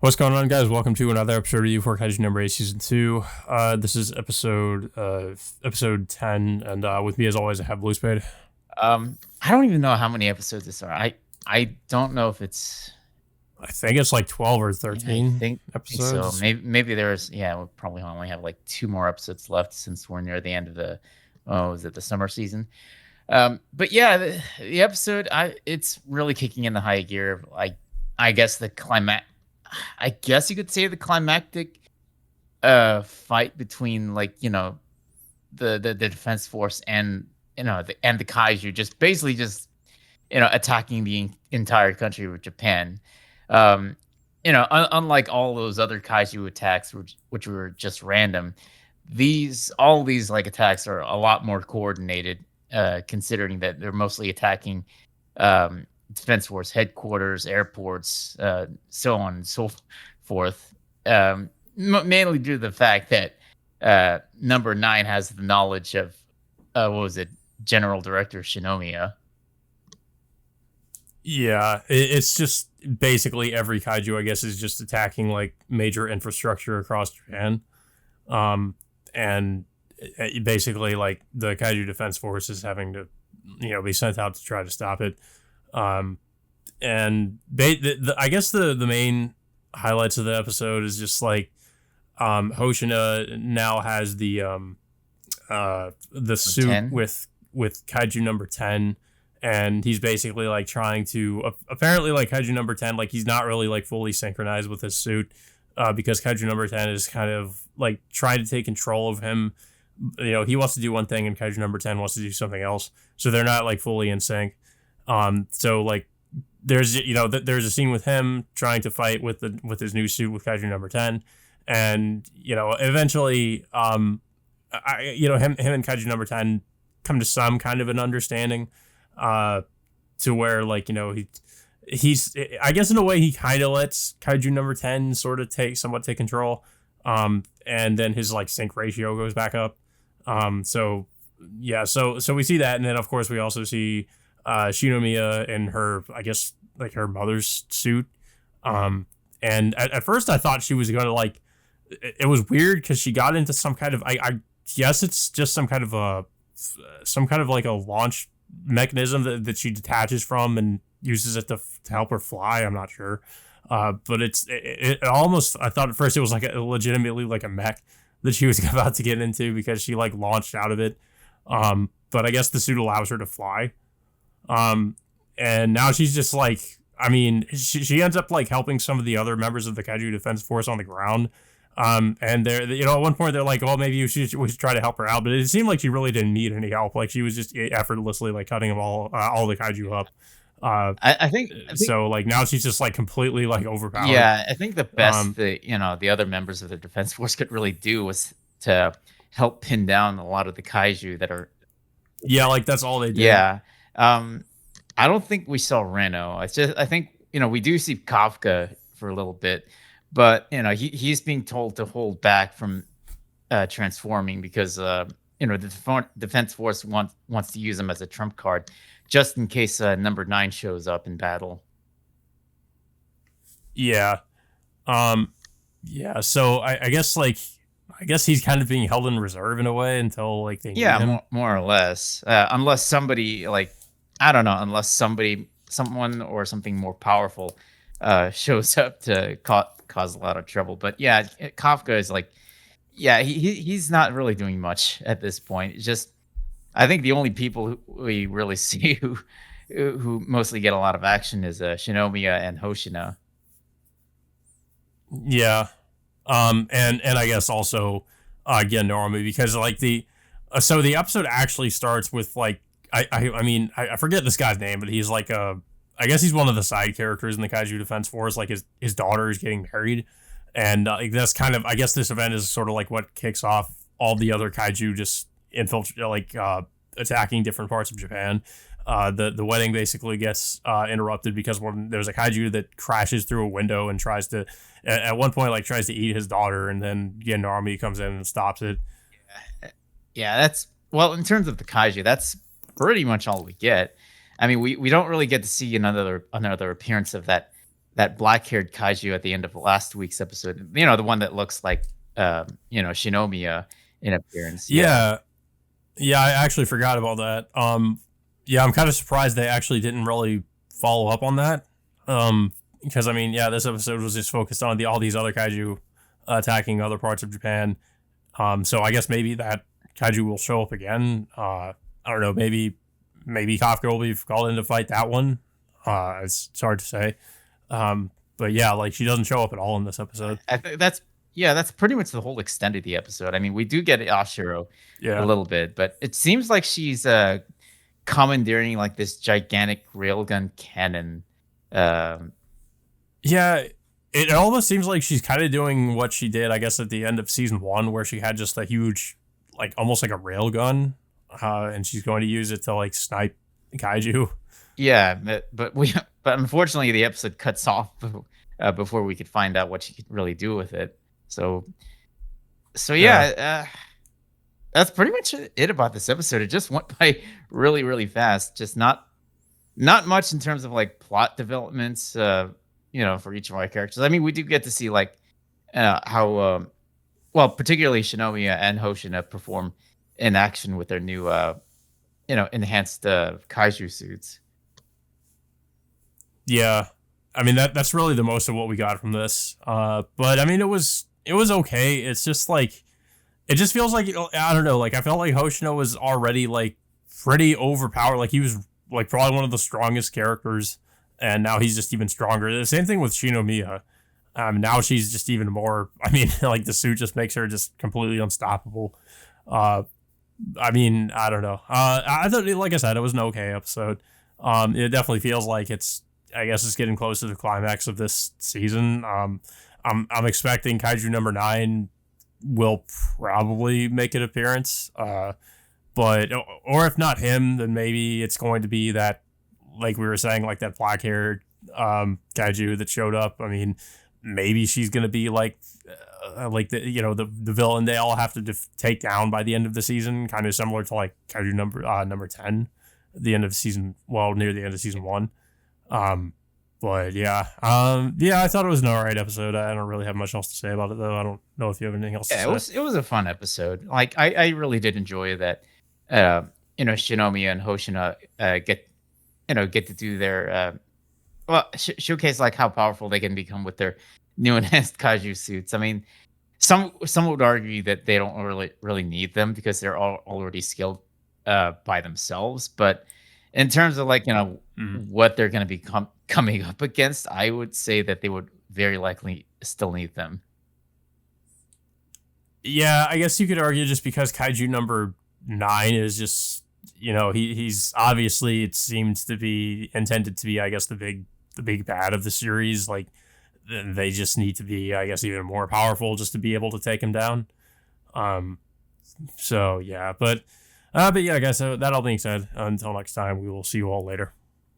What's going on, guys? Welcome to another episode of U4 Kaiju number 8, season 2. This is episode 10, and with me, as always, I have Blue Spade. I don't even know how many episodes this are. I don't know if it's. I think it's like 12 or I 13 think so. episodes. Maybe there's. Yeah, we'll probably only have like two more episodes left since we're near the end of the. Oh, is it the summer season? But yeah, the episode. It's really kicking in the high gear. I guess the climax. I guess you could say the climactic fight between the defense force and the kaiju just basically just attacking the entire country of Japan. Um, unlike all those other kaiju attacks, which were just random, all these like attacks are a lot more coordinated, considering that they're mostly attacking defense force headquarters, airports, so on and so forth. Mainly due to the fact that number 9 has the knowledge of what was it, General Director Shinomiya. Yeah, it's just basically every kaiju, I guess, is just attacking like major infrastructure across Japan. And basically, like the kaiju defense force is having to, be sent out to try to stop it. And I guess the main highlights of the episode is just like Hoshina now has the suit 10? with kaiju number 10, and he's basically like trying to apparently like kaiju number 10, like he's not really like fully synchronized with his suit, because kaiju number 10 is kind of like trying to take control of him. He wants to do one thing and kaiju number 10 wants to do something else, so they're not like fully in sync. So like there's there's a scene with him trying to fight with his new suit with kaiju number 10, and eventually him and kaiju number 10 come to some kind of an understanding, to where like he's I guess in a way he kind of lets kaiju number 10 sort of somewhat take control, and then his like sync ratio goes back up. So yeah, so we see that, and then of course we also see Shinomiya in her, I guess, like her mother's suit. And at first I thought she was going to like, it was weird because she got into some kind of, I guess it's just some kind of like a launch mechanism that she detaches from and uses it to help her fly. I'm not sure. But it almost, I thought at first it was like legitimately like a mech that she was about to get into because she like launched out of it. But I guess the suit allows her to fly. And now she's just like, I mean, she ends up like helping some of the other members of the Kaiju Defense Force on the ground. And they're, at one point they're like, oh, maybe we should try to help her out. But it seemed like she really didn't need any help. Like she was just effortlessly like cutting them all the Kaiju up. I think So like now she's just like completely like overpowered. Yeah, I think the best the other members of the defense force could really do was to help pin down a lot of the kaiju that are. Yeah, like that's all they did. Yeah. I don't think we saw Reno. I think we do see Kafka for a little bit, but he's being told to hold back from transforming because the defense force wants to use him as a trump card just in case number 9 shows up in battle. Yeah. Yeah, so I guess he's kind of being held in reserve in a way until like they need him. More or less. Unless somebody I don't know, unless someone or something more powerful shows up to cause a lot of trouble. But yeah, Kafka is like, yeah, he's not really doing much at this point. It's just, I think the only people who we really see who mostly get a lot of action is Shinomiya and Hoshina. Yeah. And I guess also Norma, because like the episode actually starts with like I forget this guy's name, but he's like I guess he's one of the side characters in the Kaiju Defense Force. Like his daughter is getting married, and that's kind of, I guess this event is sort of like what kicks off all the other Kaiju just attacking different parts of Japan. The wedding basically gets interrupted because there's a kaiju that crashes through a window and tries to, at one point, like tries to eat his daughter, and then an army comes in and stops it. Yeah, that's, well, in terms of the kaiju, that's pretty much all we get. I mean, we don't really get to see another appearance of that that black-haired kaiju at the end of last week's episode. The one that looks like Shinomiya in appearance. Yeah. Yeah, yeah, I actually forgot about that. Yeah, I'm kind of surprised they actually didn't really follow up on that. Because I mean, yeah, this episode was just focused on all these other kaiju attacking other parts of Japan. So I guess maybe that kaiju will show up again. I don't know. Maybe Kafka will be called in to fight that one. It's hard to say. But yeah, like she doesn't show up at all in this episode. I think that's pretty much the whole extent of the episode. I mean, we do get Ashiro a Yeah, little bit, but it seems like she's commandeering like this gigantic railgun cannon. Um, yeah. It almost seems like she's kind of doing what she did, I guess, at the end of season 1, where she had just a huge, like almost like a rail gun, and she's going to use it to like snipe kaiju. yeah, but unfortunately the episode cuts off before we could find out what she could really do with it. So Yeah. yeah, that's pretty much it about this episode. It just went by really, really fast. Just not much in terms of like plot developments, for each of our characters. I mean, we do get to see like how, well, particularly Shinomiya and Hoshina perform in action with their new, enhanced kaiju suits. Yeah, I mean that's really the most of what we got from this. But I mean it was okay. It's just like it just feels like I don't know. Like I felt like Hoshino was already like pretty overpowered. Like he was like probably one of the strongest characters, and now he's just even stronger. The same thing with Shinomiya. Now she's just even more. I mean, like the suit just makes her just completely unstoppable. Uh, I mean, I don't know. I thought, like I said, it was an okay episode. It definitely feels like I guess it's getting close to the climax of this season. I'm expecting Kaiju number 9 will probably make an appearance. But or if not him, then maybe it's going to be that, like we were saying, like that black haired Kaiju that showed up. I mean, maybe she's gonna be like the villain they all have to take down by the end of the season, kind of similar to like Kaiju number 10, the end of season, well, near the end of season 1. But yeah, I thought it was an alright episode. I don't really have much else to say about it though. I don't know if you have anything else to Yeah, say. it was a fun episode. Like I really did enjoy that. Shinomiya and Hoshina get to do their showcase like how powerful they can become with their new enhanced kaiju suits. I mean, some would argue that they don't really need them because they're all already skilled by themselves. But in terms of like Mhm. what they're going to be coming up against, I would say that they would very likely still need them. Yeah, I guess you could argue just because Kaiju number 9 is just he's obviously, it seems to be intended to be, I guess, the big bad of the series. Like then they just need to be, I guess, even more powerful just to be able to take him down. Um so yeah, but yeah, I guess that all being said, until next time, we will see you all later.